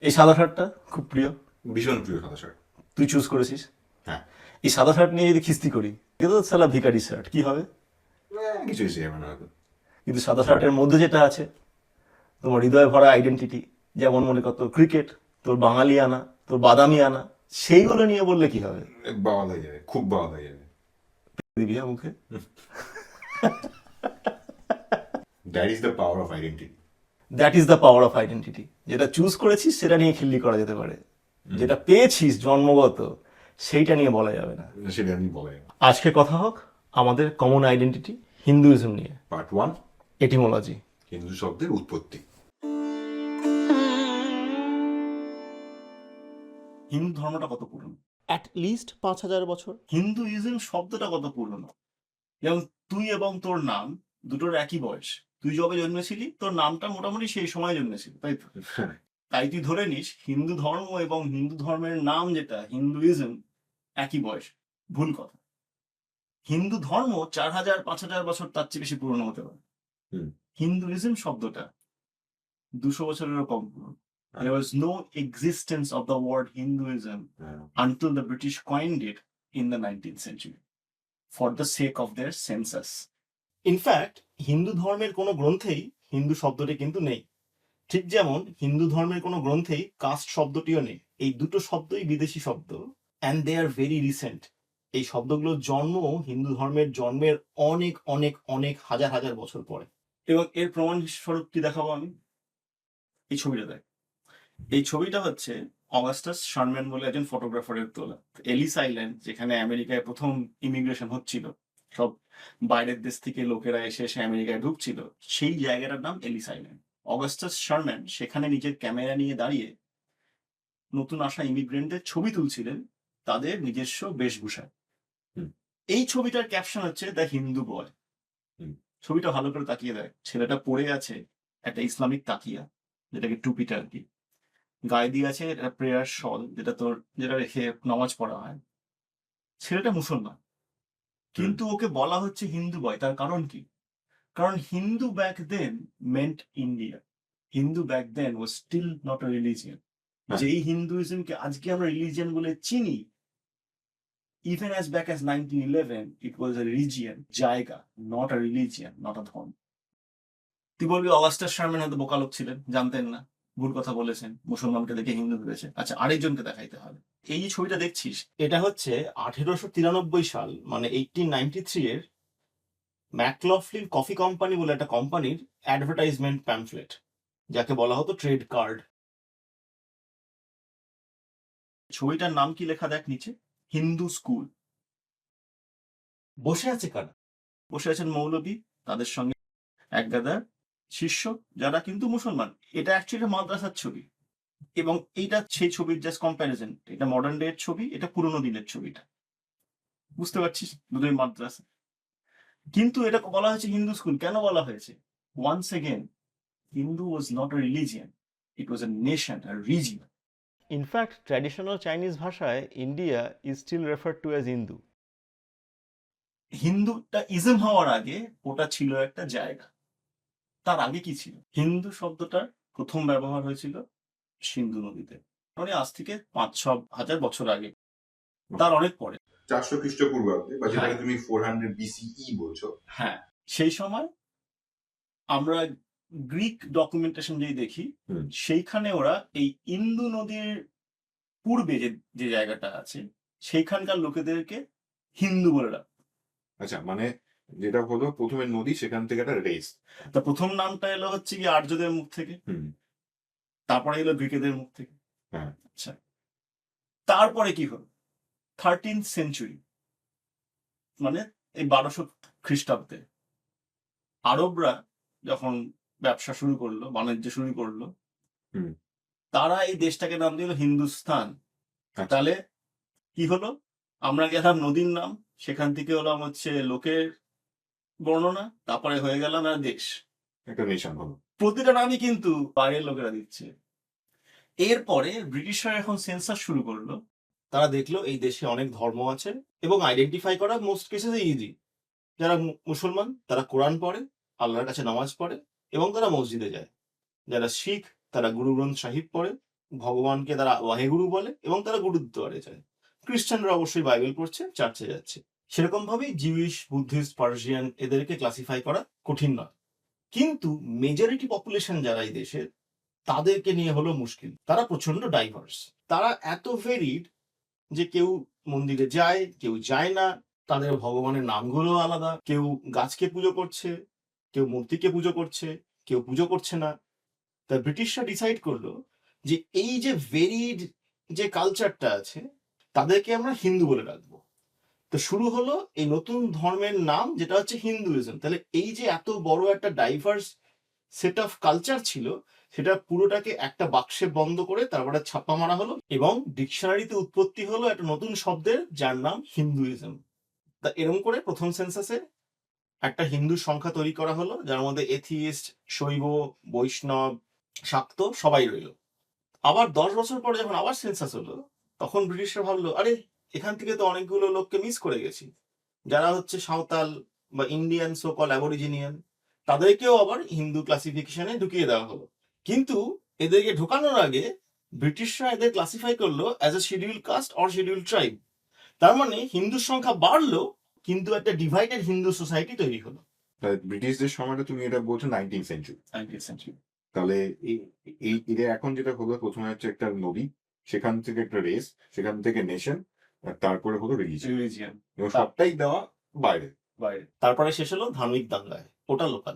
এই সাদা শার্টটা খুব প্রিয়, ভীষণ প্রিয় সাদা শার্ট। তুই চুজ করেছিস। হ্যাঁ। এই সাদা শার্ট নিয়ে যদি খিস্তি করি, এটা তো সালা ভিখারি শার্ট, কি হবে? কিছু এসে যাবে না হয়তো। কিন্তু সাদা শার্টের মধ্যে যেটা আছে, তোমার হৃদয়ে ভরা আইডেন্টিটি, যেমন মনে কর তোর ক্রিকেট, তোর বাঙালিয়ানা, তোর বাদামিয়ানা, সেইগুলো নিয়ে বললে কি হবে? বাওয়াল হয়ে যাবে, খুব বাওয়াল হয়ে যাবে। দিবি হ্যাঁ মুখে। That is the power of identity. That is the power of identity. যেটা চুজ করেছিস সেটা নিয়ে খিল্লি করা যেতে পারে, যেটা পেয়েছিস জন্মগত সেইটা নিয়ে বলা যাবে না। সেটা আমি বলা যাবে। আজকে কথা হোক আমাদের কমন আইডেন্টিটি হিন্দুইজম নিয়ে। Part 1, etymology. হিন্দু শব্দের উৎপত্তি। হিন্দু ধর্মটা কত পুরনো? অ্যাট লিস্ট 5,000 বছর। হিন্দুইজম শব্দটা কত পুরনো? যেমন তুই এবং তোর নাম দুটোর একই বয়স। তুই যবে জন্মেছিলি তোর নামটা মোটামুটি সেই সময় জন্মেছিল, তাই তো? তাই তুই ধরে নিস হিন্দু ধর্ম এবং হিন্দু ধর্মের নাম যেটা হিন্দুইজম একই বয়স। ভুল কথা। হিন্দু ধর্ম 4,000 5,000 বছর তার চেয়ে বেশি পুরনো হতে পারে। হিন্দুইজম শব্দটা 200 বছরেরও কম পুরনো। There was no existence of the word Hinduism until the British coined it in the 19th century for the sake of their census. In fact Hindu ধর্মের কোনো গ্রন্থেই হিন্দু শব্দটি কিন্তু নেই, ঠিক যেমন হিন্দু ধর্মের কোনো গ্রন্থেই কাস্ট শব্দটিও নেই। এই দুটো শব্দই বিদেশি শব্দ, and they are very recent. এই শব্দগুলোর জন্ম হিন্দু ধর্মের জন্মের অনেক অনেক অনেক হাজার হাজার বছর পরে। এবং এর প্রমাণ স্বরূপ কি দেখাবো আমি? এই ছবিটা দেখ। এই ছবিটা হচ্ছে অগাস্টাস শার্ম্যান বলে একজন ফটোগ্রাফারের তোলা। এলিস আইল্যান্ড, যেখানে আমেরিকায় প্রথম ইমিগ্রেশন হচ্ছিল, সব বাইরের দেশ থেকে লোকেরা এসে এসে আমেরিকায় ঢুকছিল, সেই জায়গাটার নাম এলিস আইল্যান্ড। অগাস্টাস শার্ম্যান সেখানে নিজের ক্যামেরা নিয়ে দাঁড়িয়ে নতুন আসা ইমিগ্রেন্টদের ছবি তুলছিলেন তাদের নিজস্ব বেশভূষায়। এই ছবিটার ক্যাপশন হচ্ছে দ্য হিন্দু বয়। ছবিটা ভালো করে তাকিয়ে দেয়, ছেলেটা পড়ে আছে একটা ইসলামিক তাকিয়া, যেটাকে টুপিটা আর কি, গায়ে দিয়ে আছে একটা প্রেয়ার শল, যেটা রেখে নামাজ পড়া হয়। ছেলেটা মুসলমান, কিন্তু ওকে বলা হচ্ছে হিন্দু বয়। তার কারণ কি? কারণ Hindu back then meant India. Hindu back then was still not a religion. যেই হিন্দুইজমকে আজকে আমরা রিলিজিয়ন বলে চিনি, even as back as 1911 it was a region, জায়গা, not a religion, not a ধর্ম। তুই বলবি অগাস্টাস শার্ম্যান হয়তো বোকা লোক ছিলেন, জানতেন না, ভুল কথা বলেছেন, মুসলমানকে দেখে হিন্দু ভেবেছে। আচ্ছা, আরেকজনকে দেখাইতে হবে। এই যে ছবিটা দেখছিস, এটা হচ্ছে 1893 সাল, মানে 1893 এর ম্যাকলফলিন কফি কোম্পানি বলে একটা কোম্পানির অ্যাডভার্টাইজমেন্ট প্যামফ্লেট, যাকে বলা হতো ট্রেড কার্ড। ছবিটার নাম কি লেখা দেখ নিচে, হিন্দু স্কুল। বসে আছে কারা? বসে আছেন মৌলবী, তাদের সঙ্গে এক গাদা শিষ্য, যারা কিন্তু মুসলমান। এটা অ্যাকচুয়ালি মাদ্রাসার ছবি, এবং এইটা সেই ছবির জাস্ট কম্প্যারিজন। এটা মডার্ন ডে এর ছবি, এটা পুরোনো দিনের ছবিটা। বুঝতে পারছিস, দুটোই মাদ্রাসা। কিন্তু এটা বলা হয়েছে হিন্দু স্কুল। কেন বলা হয়েছে? Once again, Hindu was not a religion, it was a nation, a region. In fact traditional Chinese ভাষায় India is still referred to as Hindu. হিন্দুটা ইজম হওয়ার আগে ওটা ছিল একটা জায়গা। তার আগে কি ছিল? হিন্দু শব্দটার প্রথম ব্যবহার হয়েছিল সিন্ধু নদীতে, মানে আজ থেকে 5-6 হাজার বছর আগে, তার অনেক পরে। 400 খ্রিস্টপূর্বাব্দে, বা যেটাকে তুমি 400 BCE বলছো। হ্যাঁ, সেই সময় আমরা গ্রিক ডকুমেন্টেশন যদি দেখি, সেইখানে ওরা এই ইন্দু নদীর পূর্বে যে জায়গাটা আছে সেইখানকার লোকেদেরকে হিন্দু বলে রাখত। আচ্ছা, মানে যেটা হলো প্রথমে নদী, সেখান থেকে একটা রেস। তা প্রথম নামটা এলো হচ্ছে কি আর্যদের মুখ থেকে, তারপরে এলো গ্রিকেদের মুখ থেকে। আচ্ছা, তারপরে কি হলো? 13th সেঞ্চুরি, মানে এই 1200 খ্রিস্টাব্দে আরবরা যখন ব্যবসা শুরু করলো, বাণিজ্য শুরু করলো, তারা এই দেশটাকে নাম দিল হিন্দুস্তান। তাহলে কি হলো? আমরা গেলাম নদীর নাম, সেখান থেকে হলাম হচ্ছে লোকের বর্ণনা, তারপরে হয়ে গেলাম দেশ, একটা নেশন হলো। প্রতিটা নামই কিন্তু বাইরের লোকেরা দিচ্ছে। এরপরে ব্রিটিশরা এখন সেন্সাস শুরু করলো। তারা দেখলো এই দেশে অনেক ধর্ম আছে এবং আইডেন্টিফাই করা মোস্ট কেসেস ইজি। যারা মুসলমান তারা কোরআন পড়ে, আল্লাহর কাছে নামাজ পড়ে এবং তারা মসজিদে যায়। যারা শিখ তারা গুরু গ্রন্থ সাহিব পড়ে ভগবানকে তারা ওয়াহেগুরু বলে এবং তারা গুরুদ্বারে যায়। খ্রিস্টানরা অবশ্যই বাইবেল পড়ছে, চার্চে যাচ্ছে। সেরকম ভাবেই জিউইশ, বুদ্ধিস্ট, পার্সিয়ান এদেরকে ক্লাসিফাই করা কঠিন নয়। কিন্তু মেজরিটি পপুলেশন যারা এই দেশের, তাদেরকে নিয়ে হলো মুশকিল। তারা প্রচন্ড ডাইভার্স, তারা এত ভেরিড যে কেউ মন্দিরে যায়, কেউ যায় না, তাদের ভগবানের নামগুলো আলাদা, কেউ গাছকে পুজো করছে, কেউ মূর্তিকে পুজো করছে, কেউ পুজো করছে না। তা ব্রিটিশরা ডিসাইড করলো যে এই যে ভেরিড যে কালচারটা আছে, তাদেরকে আমরা হিন্দু বলে রাখবো। তো শুরু হলো এই নতুন ধর্মের নাম, যেটা হচ্ছে হিন্দুইজম। তাহলে এই যে এত বড় একটা ডাইভার্স সেট অফ কালচার ছিল, সেটা পুরোটাকে একটা বাক্সে বন্ধ করে তারপরে ছাপ্পা মারা হলো এবং ডিকশনারিতে উৎপত্তি হলো একটা নতুন শব্দের, যার নাম হিন্দুইজম। তা এরকম করে প্রথম সেন্সাসে একটা হিন্দু সংখ্যা তৈরি করা হলো, যার মধ্যে এথিইস্ট, শৈব, বৈষ্ণব, শাক্ত সবাই রইলো। আবার 10 বছর পরে যখন আবার সেন্সাস হলো, তখন ব্রিটিশরা ভাবলো, আরে এখান থেকে তো অনেকগুলো লোককে মিস করে গেছি, যারা হচ্ছে সাঁওতাল বা ইন্ডিয়ান সো কল অ্যাবরিজিনিয়ান, তাদেরকেও আবার হিন্দু ক্লাসিফিকেশনে ঢুকিয়ে দেওয়া হলো। কিন্তু এদেরকে ঢোকানোর আগে ব্রিটিশরা এদের ক্লাসিফাই করলো as a schedule caste or schedule tribe. তার মানে হিন্দুর সংখ্যা বাড়লো, কিন্তু একটা ডিভাইডেড হিন্দু সোসাইটি তৈরি হলো। ব্রিটিশদের সময়টা তুমি এটা বলছো 19th সেঞ্চুরি। 19th century। তাহলে এই এদের এখন যেটা হলো, প্রথমে হচ্ছে একটা নদী, সেখান থেকে একটা রেস, সেখান থেকে নেশন, আর তারপরে হলো রিলিজিয়ন, এবং সবটাই দেওয়া বাইরে। তারপরে শেষ হলো ধার্মিক দাঙ্গায়, ওটা লোকাল।